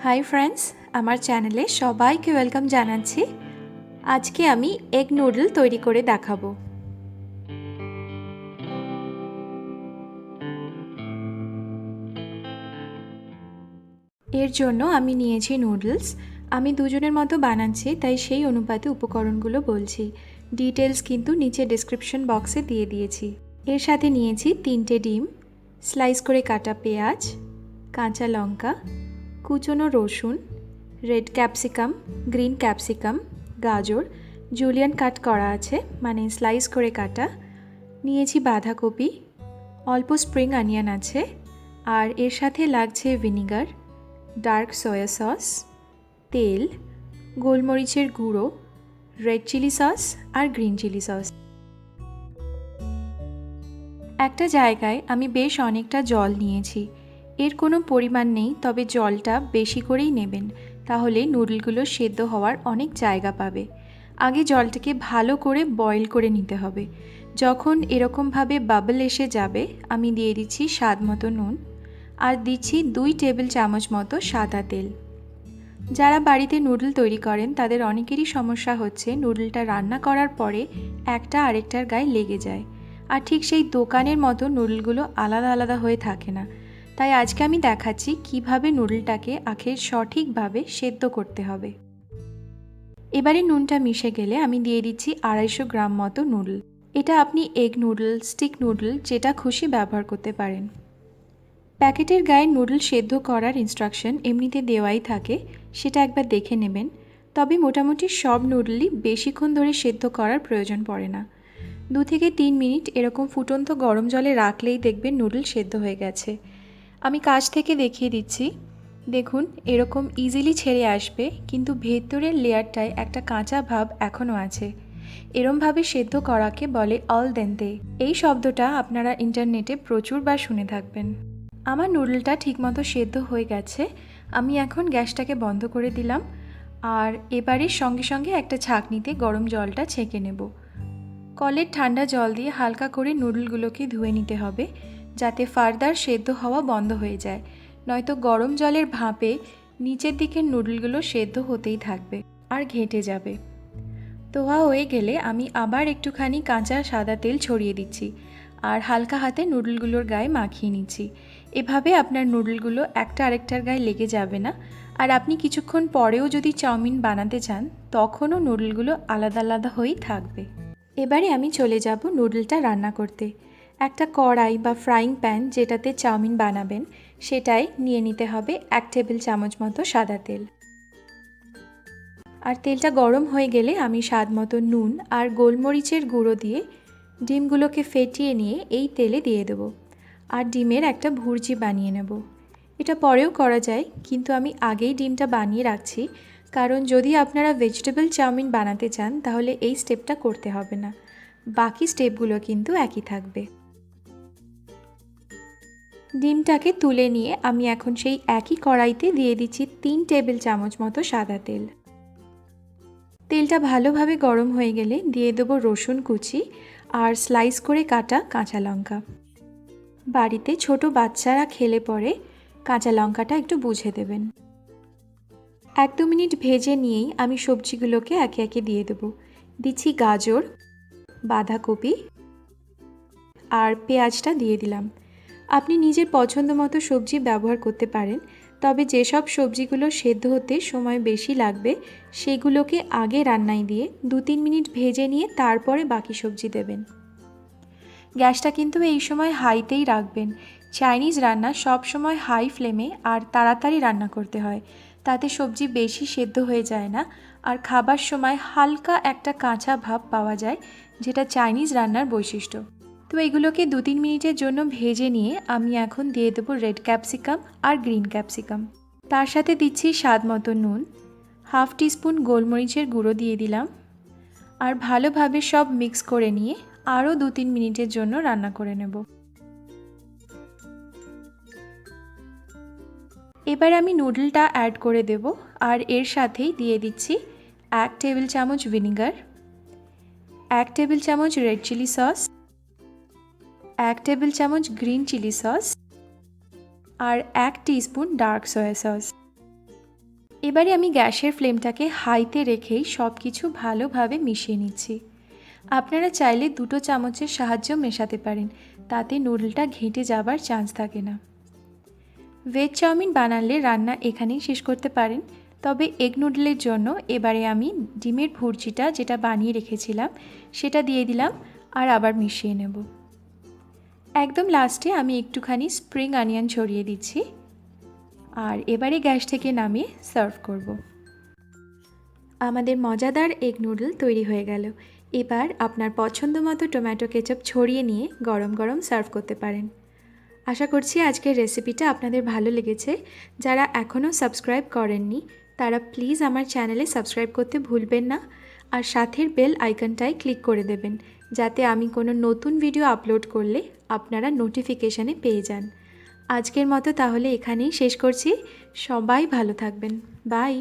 Hi friends, আমার চ্যানেলে সবাইকে ওয়েলকাম জানাচ্ছি। আজকে আমি এগ নুডল তৈরি করে দেখাবো। এর জন্য আমি নিয়েছি নুডলস। আমি দুজনের মতো বানাচ্ছি, তাই সেই অনুপাতে উপকরণগুলো বলছি। ডিটেলস কিন্তু নিচে ডেসক্রিপশন বক্সে দিয়ে দিয়েছি। এর সাথে নিয়েছি 3টে ডিম, স্লাইস করে কাটা পেঁয়াজ, কাঁচা লঙ্কা, কুচনো রসুন, রেড ক্যাপসিকাম, গ্রিন ক্যাপসিকাম, গাজর জুলিয়ান কাট করা আছে, মানে স্লাইস করে কাটা। নিয়েছি বাঁধাকপি, অল্প স্প্রিং অনিয়ন আছে, আর এর সাথে লাগছে ভিনিগার, ডার্ক সয়া সস, তেল, গোলমরিচের গুঁড়ো, রেড চিলি সস আর গ্রিন চিলি সস। একটা জায়গায় আমি বেশ অনেকটা জল নিয়েছি। এর কোনো পরিমাণ নেই, তবে জলটা বেশি করেই নেবেন, তাহলে নুডলগুলো সেদ্ধ হওয়ার অনেক জায়গা পাবে। আগে জলটাকে ভালো করে বয়েল করে নিতে হবে। যখন এরকমভাবে বাবল এসে যাবে, আমি দিয়ে দিচ্ছি স্বাদ মতো নুন আর দিচ্ছি 2 টেবিল চামচ মতো সাদা তেল। যারা বাড়িতে নুডল তৈরি করেন তাদের অনেকেরই সমস্যা হচ্ছে নুডলটা রান্না করার পরে একটা আরেকটার গায়ে লেগে যায়, আর ঠিক সেই দোকানের মতো নুডলগুলো আলাদা আলাদা হয়ে থাকে না। তাই আজকে আমি দেখাচ্ছি কিভাবে নুডলটাকে আখের সঠিকভাবে সেদ্ধ করতে হবে। এবারে নুনটা মিশে গেলে আমি দিয়ে দিচ্ছি 250 গ্রাম মতো নুডল। এটা আপনি এগ নুডল, স্টিক নুডল যেটা খুশি ব্যবহার করতে পারেন। প্যাকেটের গায়ে নুডল সেদ্ধ করার ইনস্ট্রাকশন এমনিতে দেওয়াই থাকে, সেটা একবার দেখে নেবেন। তবে মোটামুটি সব নুডলই বেশিক্ষণ ধরে সেদ্ধ করার প্রয়োজন পড়ে না। 2 থেকে 3 মিনিট এরকম ফুটন্ত গরম জলে রাখলেই দেখবেন নুডল সেদ্ধ হয়ে গেছে। আমি কাছ থেকে দেখিয়ে দিচ্ছি। দেখুন, এরকম ইজিলি ছেড়ে আসবে, কিন্তু ভেতরের লেয়ারটায় একটা কাঁচা ভাব এখনও আছে। এরমভাবে সেদ্ধ করাকে বলে অল দেন্তে। এই শব্দটা আপনারা ইন্টারনেটে প্রচুরবার শুনে থাকবেন। আমার নুডলটা ঠিকমতো সেদ্ধ হয়ে গেছে। আমি এখন গ্যাসটাকে বন্ধ করে দিলাম, আর এবারে সঙ্গে সঙ্গে একটা ছাঁকনিতে গরম জলটা ছেঁকে নেব। কলের ঠান্ডা জল দিয়ে হালকা করে নুডলগুলোকে ধুয়ে নিতে হবে, যাতে ফার্দার সেদ্ধ হওয়া বন্ধ হয়ে যায়। নয়তো গরম জলের ভাপে নিচের দিকের নুডলগুলো সেদ্ধ হতেই থাকবে আর ঘেঁটে যাবে। ধোয়া হয়ে গেলে আমি আবার একটুখানি কাঁচা সাদা তেল ছড়িয়ে দিচ্ছি আর হালকা হাতে নুডলগুলোর গায়ে মাখিয়ে নিচ্ছি। এভাবে আপনার নুডলগুলো একটা আরেকটার গায়ে লেগে যাবে না। আর আপনি কিছুক্ষণ পরেও যদি চাউমিন বানাতে চান, তখনও নুডলগুলো আলাদা আলাদা হয়েই থাকবে। এবারে আমি চলে যাব নুডলটা রান্না করতে। একটা কড়াই বা ফ্রাইং প্যান যেটাতে চাউমিন বানাবেন, সেটাই নিয়ে নিতে হবে 1 টেবিল চামচ মতো সাদা তেল। আর তেলটা গরম হয়ে গেলে আমি স্বাদ মতো নুন আর গোলমরিচের গুঁড়ো দিয়ে ডিমগুলোকে ফেটিয়ে নিয়ে এই তেলে দিয়ে দেবো। আর ডিমের একটা ভুর্জি বানিয়ে নেব। এটা পরেও করা যায়, কিন্তু আমি আগেই ডিমটা বানিয়ে রাখছি, কারণ যদি আপনারা ভেজিটেবল চাউমিন বানাতে চান তাহলে এই স্টেপটা করতে হবে না। বাকি স্টেপগুলো কিন্তু একই থাকবে। ডিমটাকে তুলে নিয়ে আমি এখন সেই একই কড়াইতে দিয়ে দিচ্ছি 3 টেবিল চামচ মতো সাদা তেল। তেলটা ভালোভাবে গরম হয়ে গেলে দিয়ে দেবো রসুন কুচি আর স্লাইস করে কাটা কাঁচা লঙ্কা। বাড়িতে ছোট বাচ্চারা খেলে পরে কাঁচা লঙ্কাটা একটু বুঝে দেবেন। 1-2 মিনিট ভেজে নিয়েই আমি সবজিগুলোকে একে একে দিয়ে দেবো। দিচ্ছি গাজর, বাঁধাকপি আর পেঁয়াজটা দিয়ে দিলাম। আপনি নিজের পছন্দ মতো সবজি ব্যবহার করতে পারেন, তবে যেসব সবজিগুলো সেদ্ধ হতে সময় বেশি লাগবে সেগুলোকে আগে রান্নায় দিয়ে 2-3 মিনিট ভেজে নিয়ে তারপরে বাকি সবজি দেবেন। গ্যাসটা কিন্তু এই সময় হাইতেই রাখবেন। চাইনিজ রান্না সব সময় হাই ফ্লেমে আর তাড়াতাড়ি রান্না করতে হয়, তাতে সবজি বেশি সেদ্ধ হয়ে যায় না আর খাবার সময় হালকা একটা কাঁচা ভাব পাওয়া যায়, যেটা চাইনিজ রান্নার বৈশিষ্ট্য। তো এগুলোকে 2-3 মিনিটের জন্য ভেজে নিয়ে আমি এখন দিয়ে দেবো রেড ক্যাপসিকাম আর গ্রিন ক্যাপসিকাম। তার সাথে দিচ্ছি স্বাদ মতো নুন, 1/2 টিস্পুন গোলমরিচের গুঁড়ো দিয়ে দিলাম, আর ভালোভাবে সব মিক্স করে নিয়ে আরও 2-3 মিনিটের জন্য রান্না করে নেব। এবার আমি নুডলটা অ্যাড করে দেব, আর এর সাথেই দিয়ে দিচ্ছি 1 টেবিল চামচ ভিনিগার, 1 টেবিল চামচ রেড চিলি সস, 1 টেবিল চামচ গ্রিন চিলি সস আর 1 টিস্পুন ডার্ক সয়া সস। এবারে আমি গ্যাসের ফ্লেমটাকে হাইতে রেখেই সব কিছু ভালোভাবে মিশিয়ে নিচ্ছি। আপনারা চাইলে 2 চামচের সাহায্যেও মেশাতে পারেন, তাতে নুডলটা ঘেঁটে যাবার চান্স থাকে না। ভেজ চাউমিন বানালে রান্না এখানেই শেষ করতে পারেন, তবে এগ নুডলের জন্য এবারে আমি ডিমের ভুর্জিটা যেটা বানিয়ে রেখেছিলাম সেটা দিয়ে দিলাম আর আবার মিশিয়ে নেব। একদম লাস্টে আমি একটুখানি স্প্রিং অনিয়ন ছড়িয়ে দিচ্ছি আর এবারে গ্যাস থেকে নামিয়ে সার্ভ করব। আমাদের মজাদার এগ নুডল তৈরি হয়ে গেল। এবার আপনার পছন্দ মতো টমেটো কেচাপ ছড়িয়ে নিয়ে গরম গরম সার্ভ করতে পারেন। আশা করছি আজকের রেসিপিটা আপনাদের ভালো লেগেছে। যারা এখনও সাবস্ক্রাইব করেননি তারা প্লিজ আমার চ্যানেলে সাবস্ক্রাইব করতে ভুলবেন না আর সাথের বেল আইকনটায় ক্লিক করে দেবেন, যাতে আমি কোনো নতুন ভিডিও আপলোড করলে আপনারা নোটিফিকেশানে পেয়ে যান। আজকের মতো তাহলে এখানেই শেষ করছি। সবাই ভালো থাকবেন। বাই।